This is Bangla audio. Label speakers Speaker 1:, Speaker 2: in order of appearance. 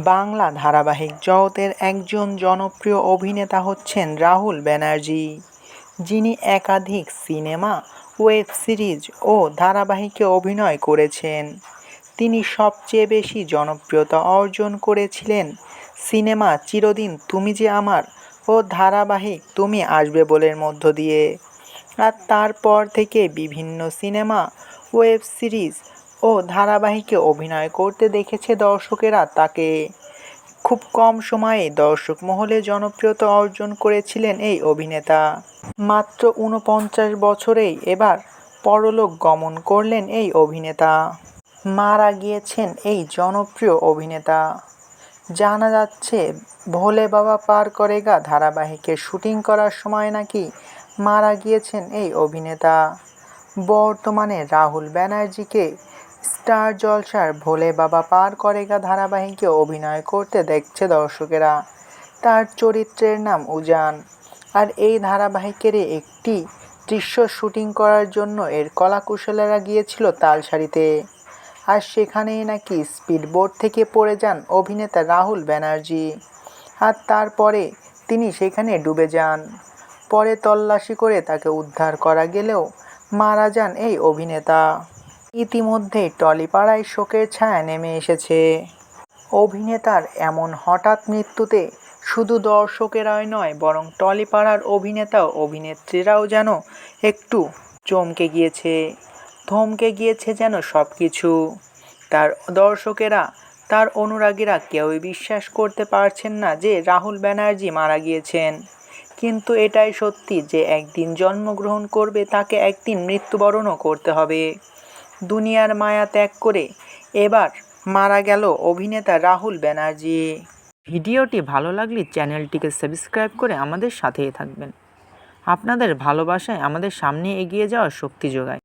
Speaker 1: বাংলা ধারাবাহিক জগতের একজন জনপ্রিয় অভিনেতা হচ্ছেন রাহুল ব্যানার্জি, যিনি একাধিক সিনেমা, ওয়েব সিরিজ ও ধারাবাহিকে অভিনয় করেছেন। তিনি সবচেয়ে বেশি জনপ্রিয়তা অর্জন করেছিলেন সিনেমা চিরদিন তুমি যে আমার ও ধারাবাহিক তুমি আসবে বলের মধ্য দিয়ে। আর তারপর থেকে বিভিন্ন সিনেমা, ওয়েব সিরিজ ও ধারাবাহিকে অভিনয় করতে দেখেছে দর্শকেরা তাকে। খুব কম সময়ে দর্শক মহলে জনপ্রিয়তা অর্জন করেছিলেন এই অভিনেতা। মাত্র ৪৯ বছরেই এবার পরলোক গমন করলেন এই অভিনেতা। মারা গিয়েছেন এই জনপ্রিয় অভিনেতা। জানা যাচ্ছে ভোলে বাবা পার করেগা ধারাবাহিকের শুটিং করার সময় নাকি মারা গিয়েছেন এই অভিনেতা। বর্তমানে রাহুল ব্যানার্জিকে স্টার জলসার ভোলে বাবা পার করেগা ধারাবাহিকে অভিনয় করতে দেখছে দর্শকেরা। তার চরিত্রের নাম উজান। আর এই ধারাবাহিকেরই একটি দৃশ্য শুটিং করার জন্য এর কলাকুশলীরা গিয়েছিল তালসারিতে। আর সেখানেই নাকি স্পিডবোট থেকে পড়ে যান অভিনেতা রাহুল ব্যানার্জি। আর তারপরে তিনি সেখানে ডুবে যান। পরে তল্লাশি করে তাকে উদ্ধার করা গেলেও মারা যান এই অভিনেতা। ইতিমধ্যেই টলিপাড়ায় শোকের ছায়া নেমে এসেছে। অভিনেতার এমন হঠাৎ মৃত্যুতে শুধু দর্শকেরাই নয়, বরং টলিপাড়ার অভিনেতা ও অভিনেত্রীরাও যেন একটু থমকে গিয়েছে যেন সব কিছু। তার দর্শকেরা, তার অনুরাগীরা কেউই বিশ্বাস করতে পারছেন না যে রাহুল ব্যানার্জি মারা গিয়েছেন। কিন্তু এটাই সত্যি যে একদিন জন্মগ্রহণ করবে তাকে একদিন মৃত্যুবরণও করতে হবে। দুনিয়ার মায়া ত্যাগ করে এবার মারা গেল অভিনেতা রাহুল ব্যানার্জি। ভিডিওটি ভালো লাগলে চ্যানেলটিকে সাবস্ক্রাইব করে আমাদের সাথেই থাকবেন। আপনাদের ভালোবাসায় আমাদের সামনে এগিয়ে যাওয়ার শক্তি যোগায়।